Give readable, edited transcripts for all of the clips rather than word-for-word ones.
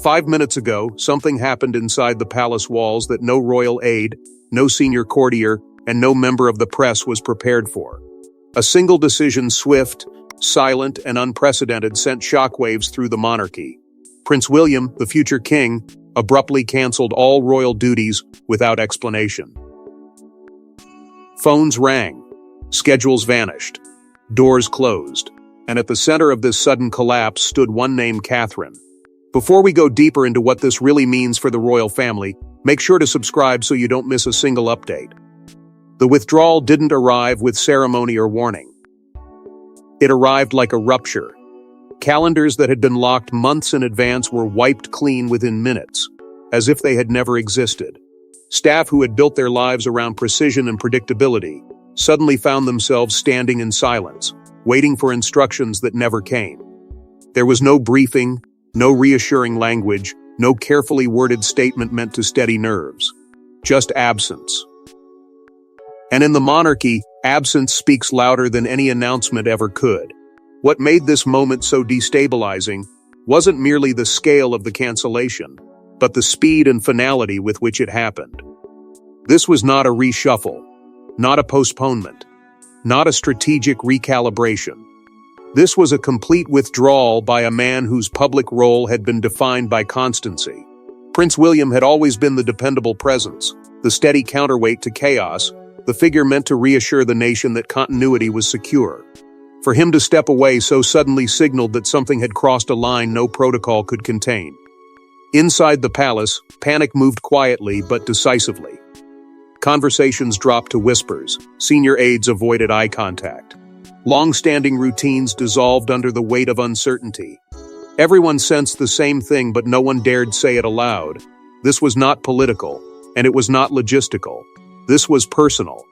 5 minutes ago, something happened inside the palace walls that no royal aide, no senior courtier, and no member of the press was prepared for. A single decision, swift, silent, and unprecedented, sent shockwaves through the monarchy. Prince William, the future king, abruptly canceled all royal duties without explanation. Phones rang, schedules vanished, doors closed, and at the center of this sudden collapse stood one named Catherine. Before we go deeper into what this really means for the royal family, make sure to subscribe so you don't miss a single update. The withdrawal didn't arrive with ceremony or warning. It arrived like a rupture. Calendars that had been locked months in advance were wiped clean within minutes, as if they had never existed. Staff who had built their lives around precision and predictability suddenly found themselves standing in silence, waiting for instructions that never came. There was no briefing, no reassuring language, no carefully worded statement meant to steady nerves. Just absence. And in the monarchy, absence speaks louder than any announcement ever could. What made this moment so destabilizing wasn't merely the scale of the cancellation, but the speed and finality with which it happened. This was not a reshuffle, not a postponement, not a strategic recalibration. This was a complete withdrawal by a man whose public role had been defined by constancy. Prince William had always been the dependable presence, the steady counterweight to chaos, the figure meant to reassure the nation that continuity was secure. For him to step away so suddenly signaled that something had crossed a line no protocol could contain. Inside the palace, panic moved quietly but decisively. Conversations dropped to whispers, senior aides avoided eye contact. Long-standing routines dissolved under the weight of uncertainty. Everyone sensed the same thing, but no one dared say it aloud. This was not political, and it was not logistical. This was personal.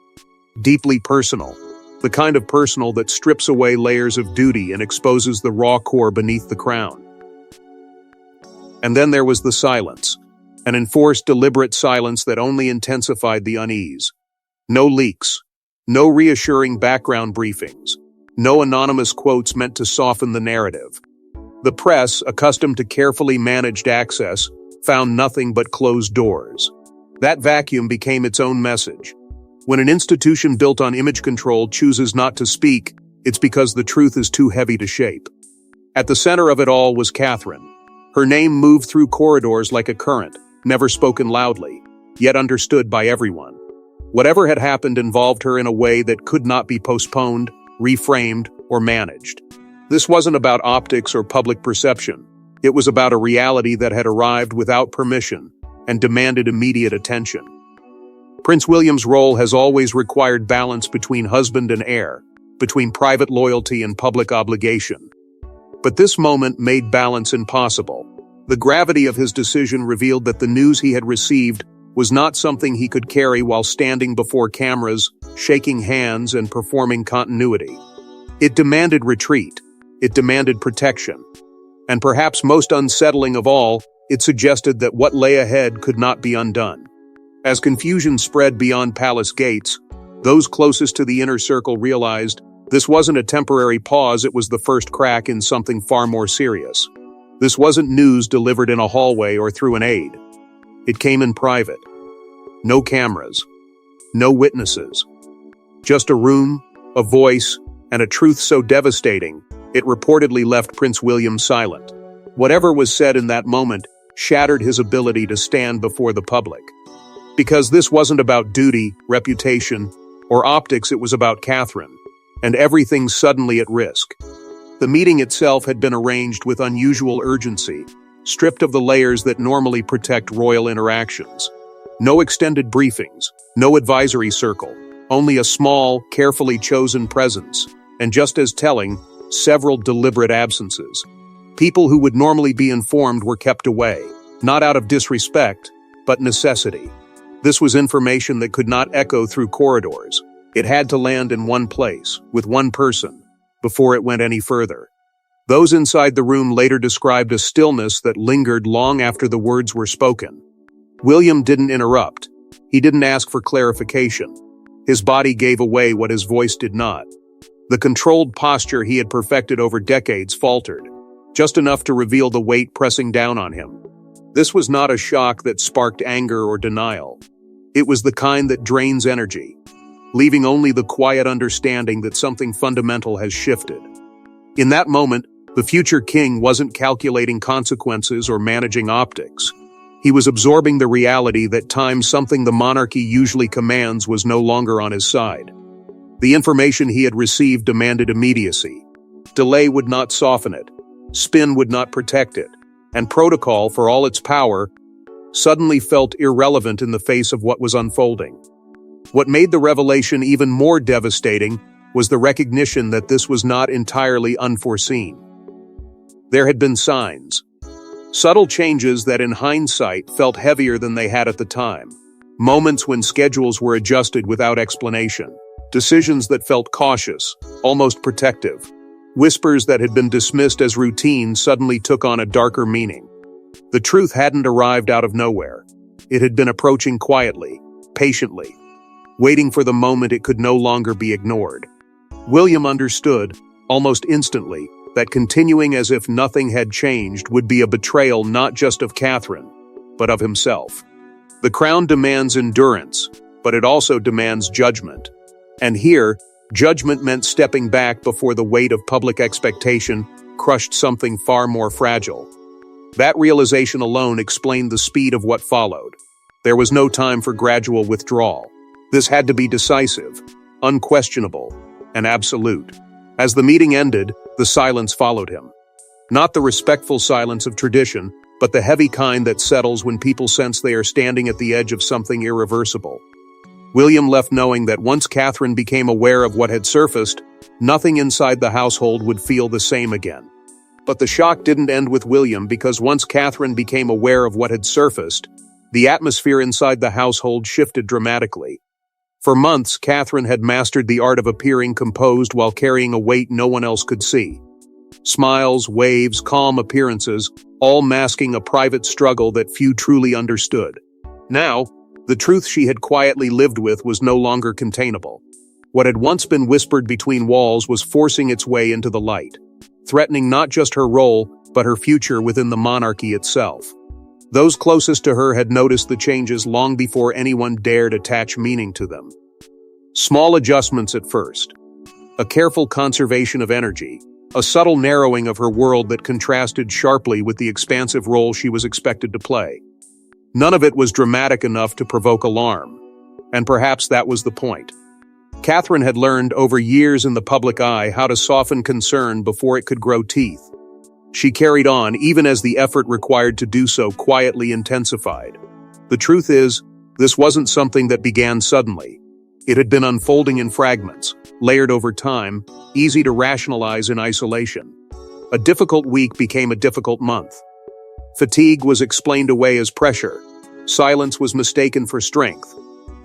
Deeply personal. The kind of personal that strips away layers of duty and exposes the raw core beneath the crown. And then there was the silence, an enforced, deliberate silence that only intensified the unease. No leaks, no reassuring background briefings, no anonymous quotes meant to soften the narrative. The press, accustomed to carefully managed access, found nothing but closed doors. That vacuum became its own message. When an institution built on image control chooses not to speak, it's because the truth is too heavy to shape. At the center of it all was Catherine. Her name moved through corridors like a current, never spoken loudly, yet understood by everyone. Whatever had happened involved her in a way that could not be postponed, reframed, or managed. This wasn't about optics or public perception. It was about a reality that had arrived without permission and demanded immediate attention. Prince William's role has always required balance between husband and heir, between private loyalty and public obligation. But this moment made balance impossible. The gravity of his decision revealed that the news he had received was not something he could carry while standing before cameras, shaking hands, and performing continuity. It demanded retreat. It demanded protection. And perhaps most unsettling of all, it suggested that what lay ahead could not be undone. As confusion spread beyond palace gates, those closest to the inner circle realized this wasn't a temporary pause, it was the first crack in something far more serious. This wasn't news delivered in a hallway or through an aide. It came in private. No cameras. No witnesses. Just a room, a voice, and a truth so devastating, it reportedly left Prince William silent. Whatever was said in that moment shattered his ability to stand before the public. Because this wasn't about duty, reputation, or optics, it was about Catherine, and everything suddenly at risk. The meeting itself had been arranged with unusual urgency, stripped of the layers that normally protect royal interactions. No extended briefings, no advisory circle, only a small, carefully chosen presence, and just as telling, several deliberate absences. People who would normally be informed were kept away, not out of disrespect, but necessity. This was information that could not echo through corridors. It had to land in one place, with one person, before it went any further. Those inside the room later described a stillness that lingered long after the words were spoken. William didn't interrupt. He didn't ask for clarification. His body gave away what his voice did not. The controlled posture he had perfected over decades faltered, just enough to reveal the weight pressing down on him. This was not a shock that sparked anger or denial. It was the kind that drains energy, leaving only the quiet understanding that something fundamental has shifted. In that moment, the future king wasn't calculating consequences or managing optics. He was absorbing the reality that something the monarchy usually commands was no longer on his side. The information he had received demanded immediacy. Delay would not soften it, spin would not protect it, and protocol, for all its power, suddenly felt irrelevant in the face of what was unfolding. What made the revelation even more devastating was the recognition that this was not entirely unforeseen. There had been signs, subtle changes that in hindsight felt heavier than they had at the time, moments when schedules were adjusted without explanation, decisions that felt cautious, almost protective. Whispers that had been dismissed as routine suddenly took on a darker meaning. The truth hadn't arrived out of nowhere. It had been approaching quietly, patiently, waiting for the moment it could no longer be ignored. William understood, almost instantly, that continuing as if nothing had changed would be a betrayal not just of Catherine, but of himself. The crown demands endurance, but it also demands judgment. And here, judgment meant stepping back before the weight of public expectation crushed something far more fragile. That realization alone explained the speed of what followed. There was no time for gradual withdrawal. This had to be decisive, unquestionable, and absolute. As the meeting ended, the silence followed him. Not the respectful silence of tradition, but the heavy kind that settles when people sense they are standing at the edge of something irreversible. William left knowing that once Catherine became aware of what had surfaced, nothing inside the household would feel the same again. But the shock didn't end with William, because once Catherine became aware of what had surfaced, the atmosphere inside the household shifted dramatically. For months, Catherine had mastered the art of appearing composed while carrying a weight no one else could see. Smiles, waves, calm appearances, all masking a private struggle that few truly understood. Now, the truth she had quietly lived with was no longer containable. What had once been whispered between walls was forcing its way into the light, threatening not just her role, but her future within the monarchy itself. Those closest to her had noticed the changes long before anyone dared attach meaning to them. Small adjustments at first, a careful conservation of energy, a subtle narrowing of her world that contrasted sharply with the expansive role she was expected to play. None of it was dramatic enough to provoke alarm, and perhaps that was the point. Catherine had learned over years in the public eye how to soften concern before it could grow teeth. She carried on even as the effort required to do so quietly intensified. The truth is, this wasn't something that began suddenly. It had been unfolding in fragments, layered over time, easy to rationalize in isolation. A difficult week became a difficult month. Fatigue was explained away as pressure. Silence was mistaken for strength.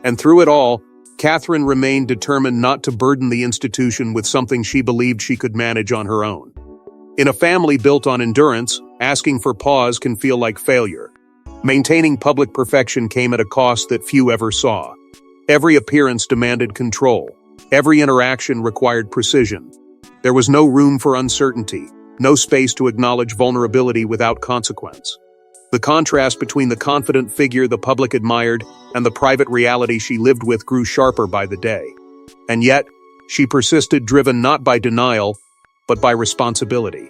And through it all, Catherine remained determined not to burden the institution with something she believed she could manage on her own. In a family built on endurance, asking for pause can feel like failure. Maintaining public perfection came at a cost that few ever saw. Every appearance demanded control. Every interaction required precision. There was no room for uncertainty, no space to acknowledge vulnerability without consequence. The contrast between the confident figure the public admired and the private reality she lived with grew sharper by the day. And yet, she persisted, driven not by denial, but by responsibility.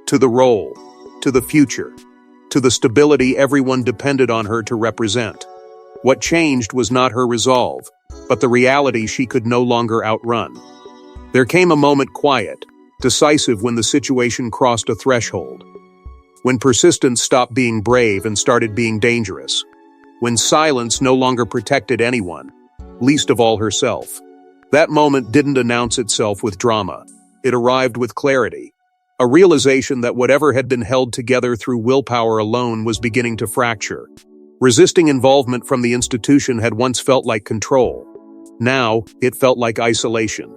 To the role, to the future, to the stability everyone depended on her to represent. What changed was not her resolve, but the reality she could no longer outrun. There came a moment, quiet, decisive, when the situation crossed a threshold. When persistence stopped being brave and started being dangerous. When silence no longer protected anyone, least of all herself. That moment didn't announce itself with drama. It arrived with clarity. A realization that whatever had been held together through willpower alone was beginning to fracture. Resisting involvement from the institution had once felt like control. Now, it felt like isolation.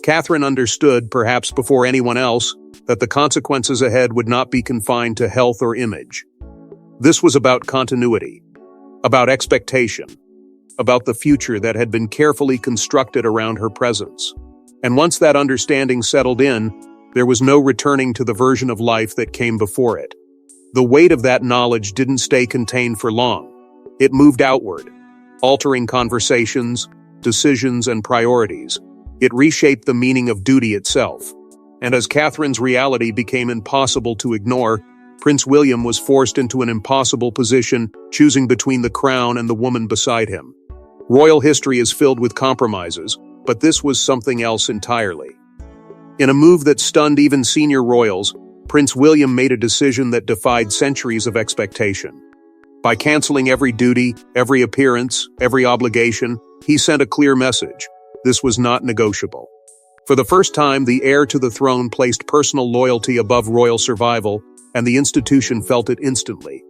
Catherine understood, perhaps before anyone else, that the consequences ahead would not be confined to health or image. This was about continuity, about expectation, about the future that had been carefully constructed around her presence. And once that understanding settled in, there was no returning to the version of life that came before it. The weight of that knowledge didn't stay contained for long. It moved outward, altering conversations, decisions, and priorities. It reshaped the meaning of duty itself. And as Catherine's reality became impossible to ignore, Prince William was forced into an impossible position, choosing between the crown and the woman beside him. Royal history is filled with compromises, but this was something else entirely. In a move that stunned even senior royals, Prince William made a decision that defied centuries of expectation. By canceling every duty, every appearance, every obligation, he sent a clear message. This was not negotiable. For the first time, the heir to the throne placed personal loyalty above royal survival, and the institution felt it instantly.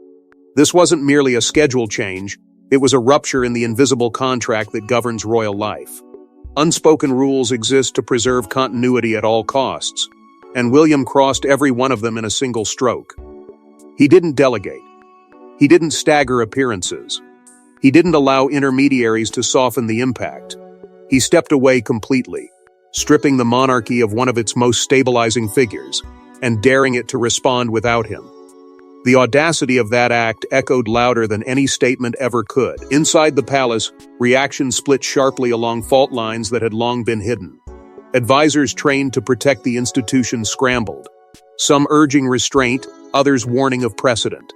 This wasn't merely a schedule change, it was a rupture in the invisible contract that governs royal life. Unspoken rules exist to preserve continuity at all costs, and William crossed every one of them in a single stroke. He didn't delegate. He didn't stagger appearances. He didn't allow intermediaries to soften the impact. He stepped away completely, stripping the monarchy of one of its most stabilizing figures, and daring it to respond without him. The audacity of that act echoed louder than any statement ever could. Inside the palace, reactions split sharply along fault lines that had long been hidden. Advisors trained to protect the institution scrambled, some urging restraint, others warning of precedent.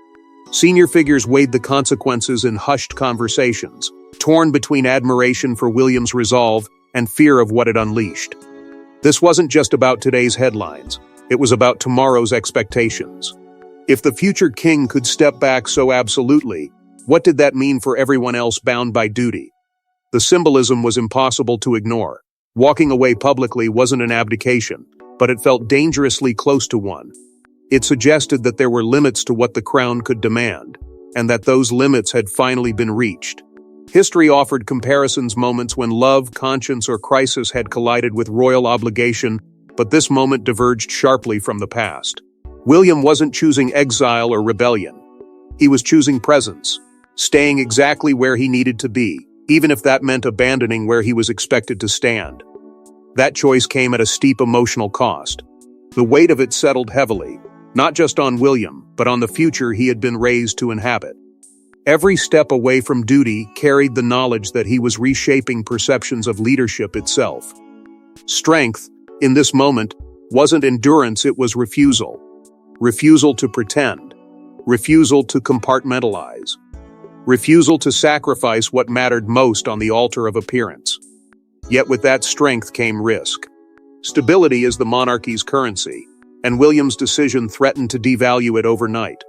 Senior figures weighed the consequences in hushed conversations, torn between admiration for William's resolve and fear of what it unleashed. This wasn't just about today's headlines, it was about tomorrow's expectations. If the future king could step back so absolutely, what did that mean for everyone else bound by duty? The symbolism was impossible to ignore. Walking away publicly wasn't an abdication, but it felt dangerously close to one. It suggested that there were limits to what the crown could demand, and that those limits had finally been reached. History offered comparisons, moments when love, conscience, or crisis had collided with royal obligation, but this moment diverged sharply from the past. William wasn't choosing exile or rebellion. He was choosing presence, staying exactly where he needed to be, even if that meant abandoning where he was expected to stand. That choice came at a steep emotional cost. The weight of it settled heavily, not just on William, but on the future he had been raised to inhabit. Every step away from duty carried the knowledge that he was reshaping perceptions of leadership itself. Strength, in this moment, wasn't endurance, it was refusal. Refusal to pretend. Refusal to compartmentalize. Refusal to sacrifice what mattered most on the altar of appearance. Yet with that strength came risk. Stability is the monarchy's currency, and William's decision threatened to devalue it overnight.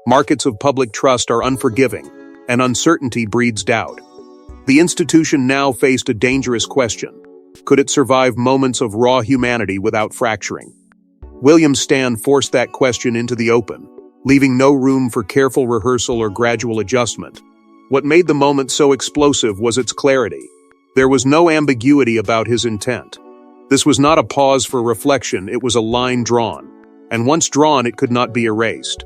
Markets of public trust are unforgiving, and uncertainty breeds doubt. The institution now faced a dangerous question. Could it survive moments of raw humanity without fracturing? William's stand forced that question into the open, leaving no room for careful rehearsal or gradual adjustment. What made the moment so explosive was its clarity. There was no ambiguity about his intent. This was not a pause for reflection, it was a line drawn. And once drawn, it could not be erased.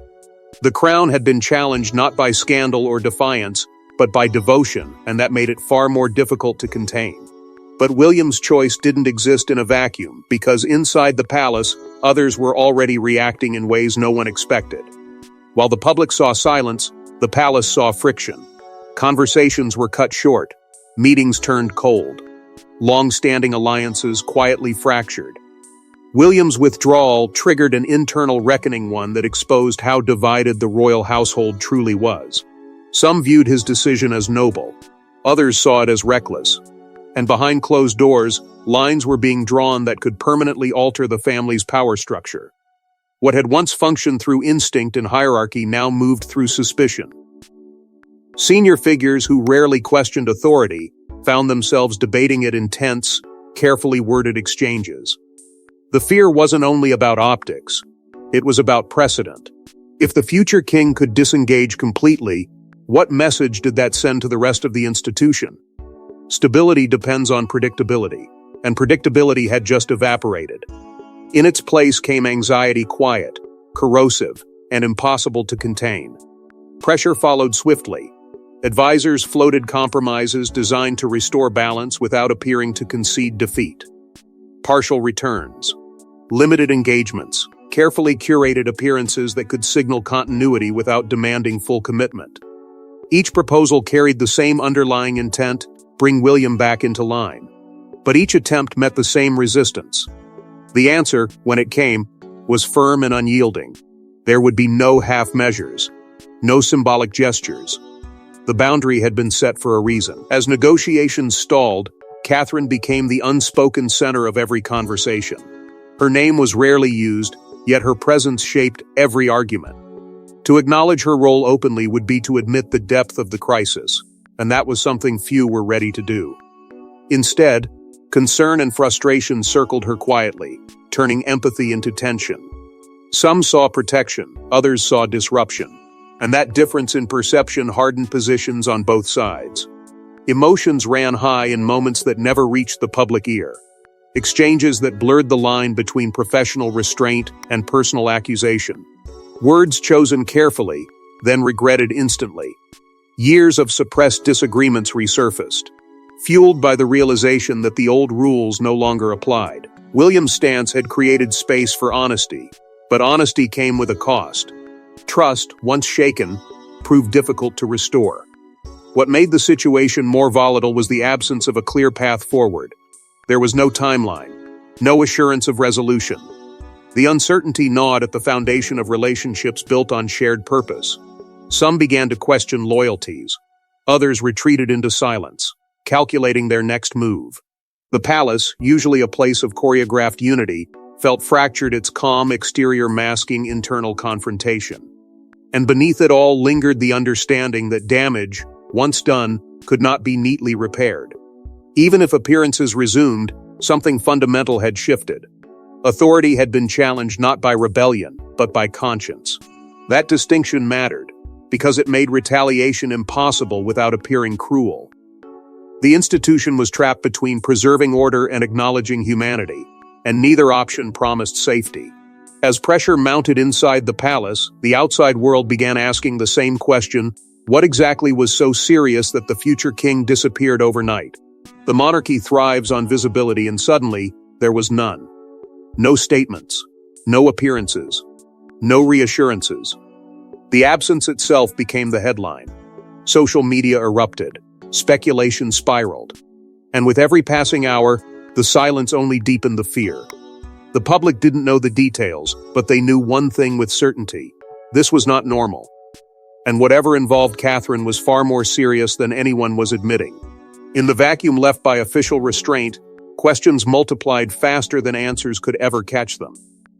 The crown had been challenged not by scandal or defiance, but by devotion, and that made it far more difficult to contain. But William's choice didn't exist in a vacuum, because inside the palace, others were already reacting in ways no one expected. While the public saw silence, the palace saw friction. Conversations were cut short, meetings turned cold. Long-standing alliances quietly fractured. William's withdrawal triggered an internal reckoning, one that exposed how divided the royal household truly was. Some viewed his decision as noble, others saw it as reckless. And behind closed doors, lines were being drawn that could permanently alter the family's power structure. What had once functioned through instinct and hierarchy now moved through suspicion. Senior figures who rarely questioned authority found themselves debating it in tense, carefully worded exchanges. The fear wasn't only about optics, it was about precedent. If the future king could disengage completely, what message did that send to the rest of the institution? Stability depends on predictability, and predictability had just evaporated. In its place came anxiety, quiet, corrosive, and impossible to contain. Pressure followed swiftly. Advisors floated compromises designed to restore balance without appearing to concede defeat. Partial returns, limited engagements, carefully curated appearances that could signal continuity without demanding full commitment. Each proposal carried the same underlying intent: bring William back into line. But each attempt met the same resistance. The answer, when it came, was firm and unyielding. There would be no half measures, no symbolic gestures. The boundary had been set for a reason. As negotiations stalled, Catherine became the unspoken center of every conversation. Her name was rarely used, yet her presence shaped every argument. To acknowledge her role openly would be to admit the depth of the crisis, and that was something few were ready to do. Instead, concern and frustration circled her quietly, turning empathy into tension. Some saw protection, others saw disruption, and that difference in perception hardened positions on both sides. Emotions ran high in moments that never reached the public ear. Exchanges that blurred the line between professional restraint and personal accusation. Words chosen carefully, then regretted instantly. Years of suppressed disagreements resurfaced, fueled by the realization that the old rules no longer applied. William's stance had created space for honesty, but honesty came with a cost. Trust, once shaken, proved difficult to restore. What made the situation more volatile was the absence of a clear path forward. There was no timeline, no assurance of resolution. The uncertainty gnawed at the foundation of relationships built on shared purpose. Some began to question loyalties. Others retreated into silence, calculating their next move. The palace, usually a place of choreographed unity, felt fractured, its calm exterior masking internal confrontation. And beneath it all lingered the understanding that damage, once done, could not be neatly repaired. Even if appearances resumed, something fundamental had shifted. Authority had been challenged not by rebellion, but by conscience. That distinction mattered, because it made retaliation impossible without appearing cruel. The institution was trapped between preserving order and acknowledging humanity, and neither option promised safety. As pressure mounted inside the palace, the outside world began asking the same question: what exactly was so serious that the future king disappeared overnight? The monarchy thrives on visibility, and suddenly, there was none. No statements, no appearances, no reassurances. The absence itself became the headline. Social media erupted, speculation spiraled, and with every passing hour, the silence only deepened the fear. The public didn't know the details, but they knew one thing with certainty: this was not normal. And whatever involved Catherine was far more serious than anyone was admitting. In the vacuum left by official restraint, questions multiplied faster than answers could ever catch them.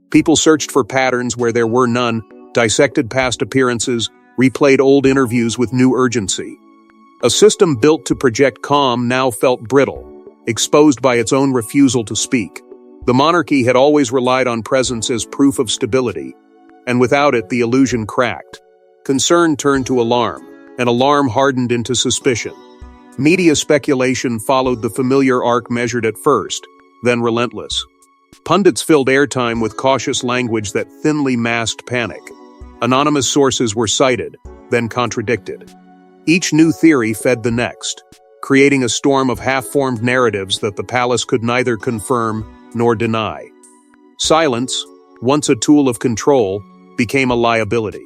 People searched for patterns where there were none, dissected past appearances, replayed old interviews with new urgency. A system built to project calm now felt brittle, exposed by its own refusal to speak. The monarchy had always relied on presence as proof of stability, and without it the illusion cracked. Concern turned to alarm, and alarm hardened into suspicion. Media speculation followed the familiar arc, measured at first, then relentless. Pundits filled airtime with cautious language that thinly masked panic. Anonymous sources were cited, then contradicted. Each new theory fed the next, creating a storm of half-formed narratives that the palace could neither confirm nor deny. Silence, once a tool of control, became a liability.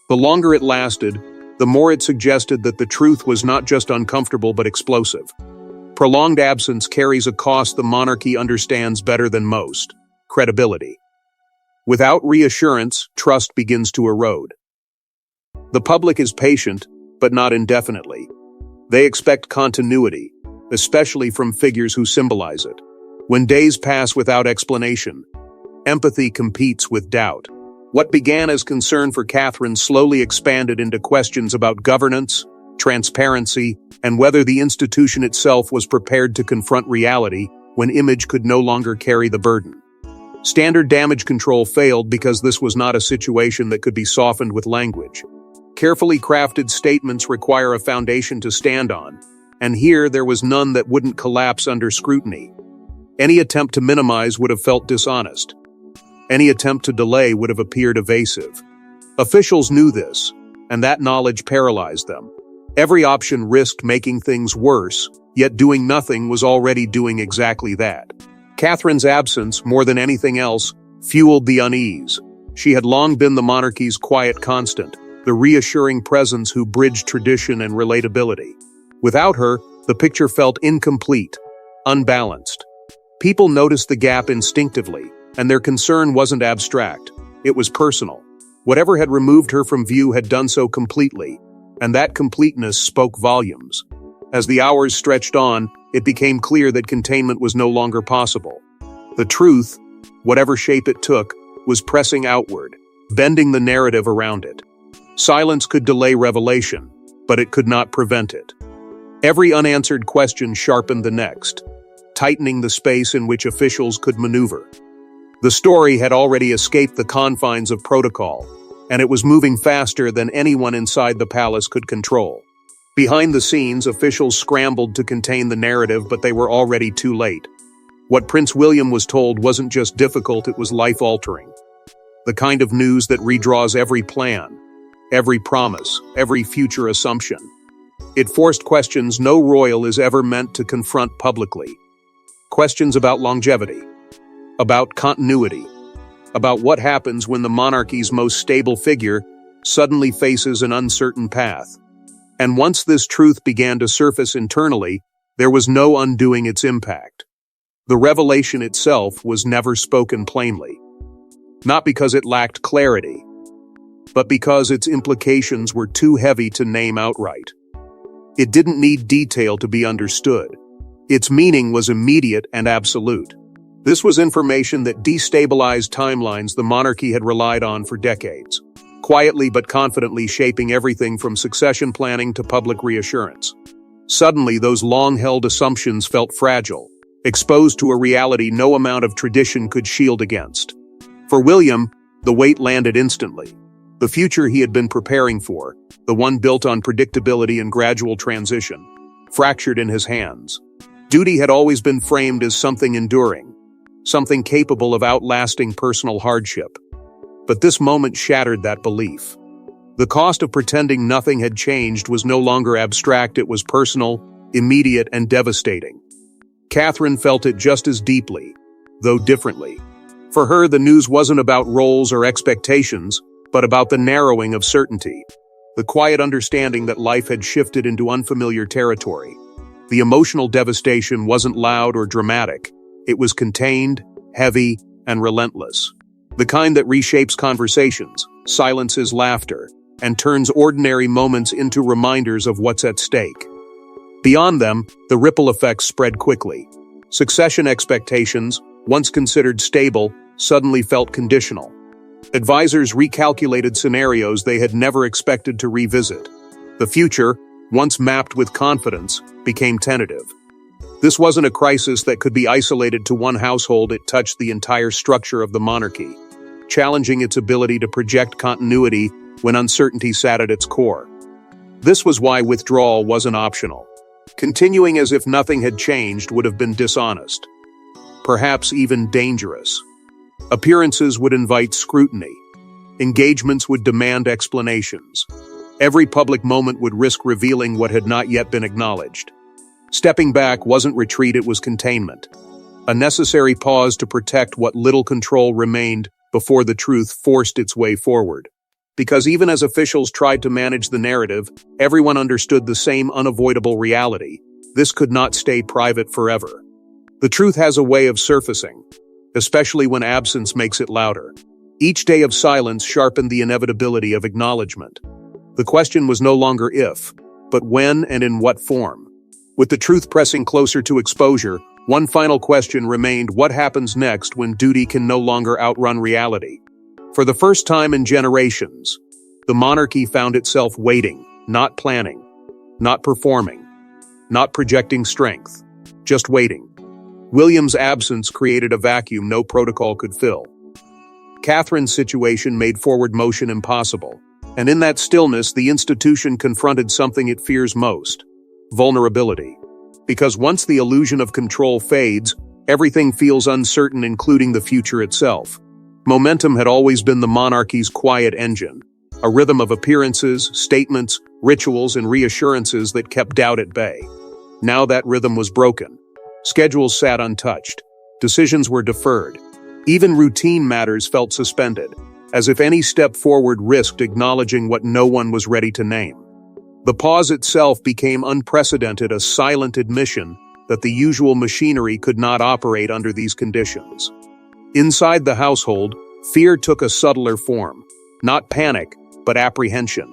The longer it lasted, the more it suggested that the truth was not just uncomfortable but explosive. Prolonged absence carries a cost the monarchy understands better than most: credibility. Without reassurance, trust begins to erode. The public is patient, but not indefinitely. They expect continuity, especially from figures who symbolize it. When days pass without explanation, empathy competes with doubt. What began as concern for Catherine slowly expanded into questions about governance, transparency, and whether the institution itself was prepared to confront reality when image could no longer carry the burden. Standard damage control failed because this was not a situation that could be softened with language. Carefully crafted statements require a foundation to stand on, and here there was none that wouldn't collapse under scrutiny. Any attempt to minimize would have felt dishonest. Any attempt to delay would have appeared evasive. Officials knew this, and that knowledge paralyzed them. Every option risked making things worse, yet doing nothing was already doing exactly that. Catherine's absence, more than anything else, fueled the unease. She had long been the monarchy's quiet constant, the reassuring presence who bridged tradition and relatability. Without her, the picture felt incomplete, unbalanced. People noticed the gap instinctively, and their concern wasn't abstract. It was personal. Whatever had removed her from view had done so completely, and that completeness spoke volumes. As the hours stretched on, it became clear that containment was no longer possible. The truth, whatever shape it took, was pressing outward, bending the narrative around it. Silence could delay revelation, but it could not prevent it. Every unanswered question sharpened the next, tightening the space in which officials could maneuver. The story had already escaped the confines of protocol, and it was moving faster than anyone inside the palace could control. Behind the scenes, officials scrambled to contain the narrative, but they were already too late. What Prince William was told wasn't just difficult, it was life-altering. The kind of news that redraws every plan, every promise, every future assumption. It forced questions no royal is ever meant to confront publicly. Questions about longevity, about continuity, about what happens when the monarchy's most stable figure suddenly faces an uncertain path. And once this truth began to surface internally, there was no undoing its impact. The revelation itself was never spoken plainly. Not because it lacked clarity, but because its implications were too heavy to name outright. It didn't need detail to be understood. Its meaning was immediate and absolute. This was information that destabilized timelines the monarchy had relied on for decades, quietly but confidently shaping everything from succession planning to public reassurance. Suddenly, those long-held assumptions felt fragile, exposed to a reality no amount of tradition could shield against. For William, the weight landed instantly. The future he had been preparing for, the one built on predictability and gradual transition, fractured in his hands. Duty had always been framed as something enduring, something capable of outlasting personal hardship. But this moment shattered that belief. The cost of pretending nothing had changed was no longer abstract, it was personal, immediate, and devastating. Catherine felt it just as deeply, though differently. For her, the news wasn't about roles or expectations, but about the narrowing of certainty, the quiet understanding that life had shifted into unfamiliar territory. The emotional devastation wasn't loud or dramatic. It was contained, heavy, and relentless. The kind that reshapes conversations, silences laughter, and turns ordinary moments into reminders of what's at stake. Beyond them, the ripple effects spread quickly. Succession expectations, once considered stable, suddenly felt conditional. Advisors recalculated scenarios they had never expected to revisit. The future, once mapped with confidence, became tentative. This wasn't a crisis that could be isolated to one household, it touched the entire structure of the monarchy, challenging its ability to project continuity when uncertainty sat at its core. This was why withdrawal wasn't optional. Continuing as if nothing had changed would have been dishonest, perhaps even dangerous. Appearances would invite scrutiny. Engagements would demand explanations. Every public moment would risk revealing what had not yet been acknowledged. Stepping back wasn't retreat, it was containment. A necessary pause to protect what little control remained before the truth forced its way forward. Because even as officials tried to manage the narrative, everyone understood the same unavoidable reality. This could not stay private forever. The truth has a way of surfacing, especially when absence makes it louder. Each day of silence sharpened the inevitability of acknowledgement. The question was no longer if, but when and in what form. With the truth pressing closer to exposure, one final question remained: what happens next when duty can no longer outrun reality? For the first time in generations, the monarchy found itself waiting, not planning, not performing, not projecting strength, just waiting. William's absence created a vacuum no protocol could fill. Catherine's situation made forward motion impossible, and in that stillness the institution confronted something it fears most: vulnerability. Because once the illusion of control fades, everything feels uncertain, including the future itself. Momentum had always been the monarchy's quiet engine, a rhythm of appearances, statements, rituals, and reassurances that kept doubt at bay. Now that rhythm was broken. Schedules sat untouched. Decisions were deferred. Even routine matters felt suspended, as if any step forward risked acknowledging what no one was ready to name. The pause itself became unprecedented, a silent admission that the usual machinery could not operate under these conditions. Inside the household, fear took a subtler form, not panic, but apprehension.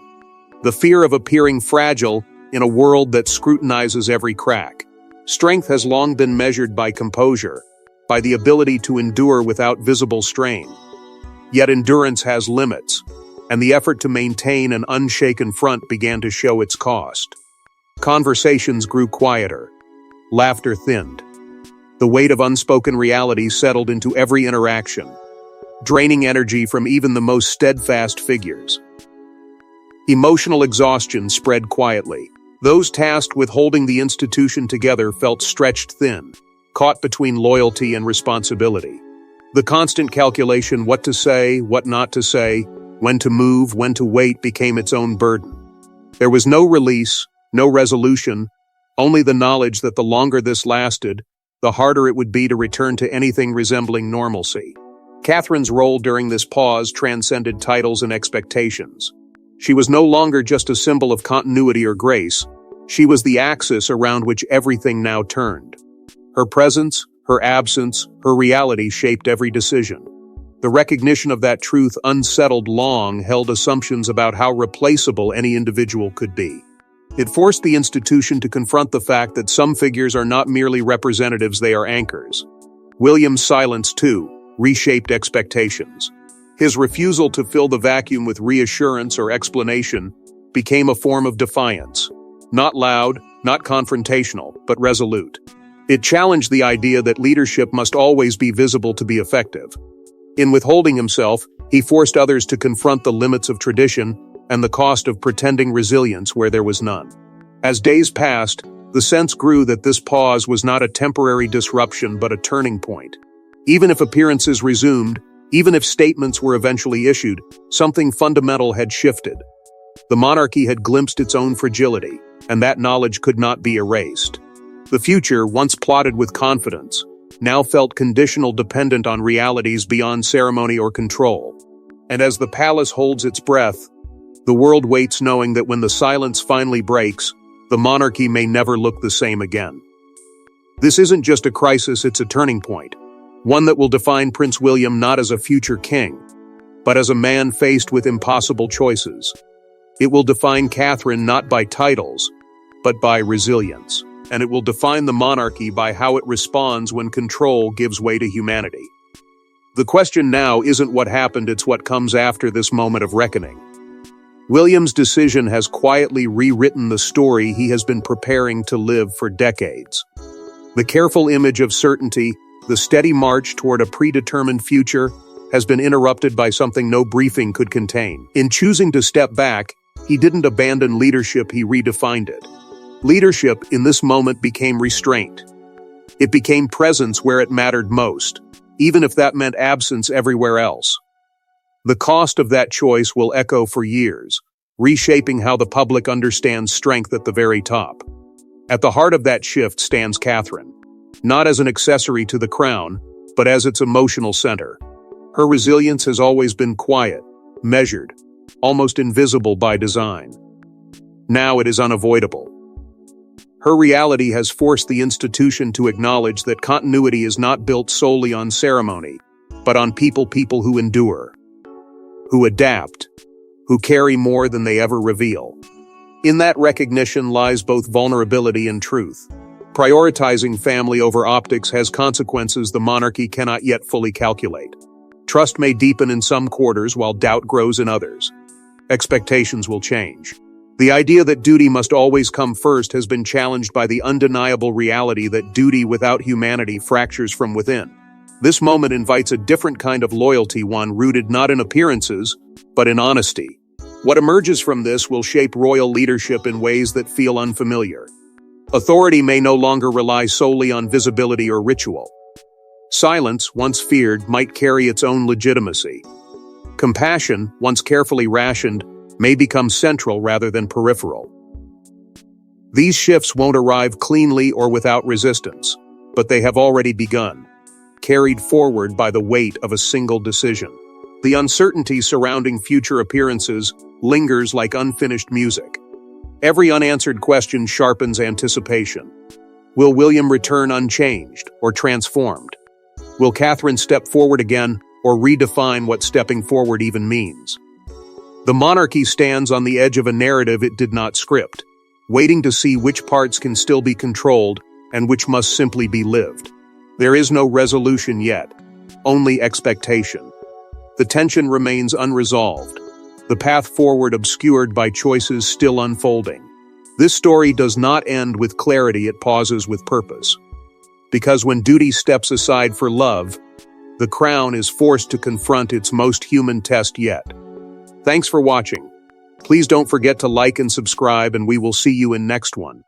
The fear of appearing fragile in a world that scrutinizes every crack. Strength has long been measured by composure, by the ability to endure without visible strain. Yet endurance has limits, and the effort to maintain an unshaken front began to show its cost. Conversations grew quieter. Laughter thinned. The weight of unspoken reality settled into every interaction, draining energy from even the most steadfast figures. Emotional exhaustion spread quietly. Those tasked with holding the institution together felt stretched thin, caught between loyalty and responsibility. The constant calculation what to say, what not to say, when to move, when to wait became its own burden. There was no release, no resolution, only the knowledge that the longer this lasted, the harder it would be to return to anything resembling normalcy. Catherine's role during this pause transcended titles and expectations. She was no longer just a symbol of continuity or grace. She was the axis around which everything now turned. Her presence, her absence, her reality shaped every decision. The recognition of that truth unsettled long-held assumptions about how replaceable any individual could be. It forced the institution to confront the fact that some figures are not merely representatives, they are anchors. William's silence, too, reshaped expectations. His refusal to fill the vacuum with reassurance or explanation became a form of defiance. Not loud, not confrontational, but resolute. It challenged the idea that leadership must always be visible to be effective. In withholding himself, he forced others to confront the limits of tradition and the cost of pretending resilience where there was none. As days passed, the sense grew that this pause was not a temporary disruption but a turning point. Even if appearances resumed, even if statements were eventually issued, something fundamental had shifted. The monarchy had glimpsed its own fragility, and that knowledge could not be erased. The future, once plotted with confidence, now felt conditional, dependent on realities beyond ceremony or control. And as the palace holds its breath, the world waits, knowing that when the silence finally breaks, the monarchy may never look the same again. This isn't just a crisis, it's a turning point. One that will define Prince William not as a future king, but as a man faced with impossible choices. It will define Catherine not by titles, but by resilience. And it will define the monarchy by how it responds when control gives way to humanity. The question now isn't what happened, it's what comes after this moment of reckoning. William's decision has quietly rewritten the story he has been preparing to live for decades. The careful image of certainty, the steady march toward a predetermined future, has been interrupted by something no briefing could contain. In choosing to step back, he didn't abandon leadership, he redefined it. Leadership in this moment became restraint. It became presence where it mattered most, even if that meant absence everywhere else. The cost of that choice will echo for years, reshaping how the public understands strength at the very top. At the heart of that shift stands Catherine, not as an accessory to the crown, but as its emotional center. Her resilience has always been quiet, measured, almost invisible by design. Now it is unavoidable. Her reality has forced the institution to acknowledge that continuity is not built solely on ceremony, but on people who endure, who adapt, who carry more than they ever reveal. In that recognition lies both vulnerability and truth. Prioritizing family over optics has consequences the monarchy cannot yet fully calculate. Trust may deepen in some quarters while doubt grows in others. Expectations will change. The idea that duty must always come first has been challenged by the undeniable reality that duty without humanity fractures from within. This moment invites a different kind of loyalty, one rooted not in appearances, but in honesty. What emerges from this will shape royal leadership in ways that feel unfamiliar. Authority may no longer rely solely on visibility or ritual. Silence, once feared, might carry its own legitimacy. Compassion, once carefully rationed, may become central rather than peripheral. These shifts won't arrive cleanly or without resistance, but they have already begun. carried forward by the weight of a single decision. The uncertainty surrounding future appearances lingers like unfinished music. Every unanswered question sharpens anticipation. Will William return unchanged or transformed? Will Catherine step forward again or redefine what stepping forward even means? The monarchy stands on the edge of a narrative it did not script, waiting to see which parts can still be controlled and which must simply be lived. There is no resolution yet, only expectation. The tension remains unresolved, the path forward obscured by choices still unfolding. This story does not end with clarity, it pauses with purpose. Because when duty steps aside for love, the crown is forced to confront its most human test yet. Thanks for watching. Please don't forget to like and subscribe, and we will see you in next one.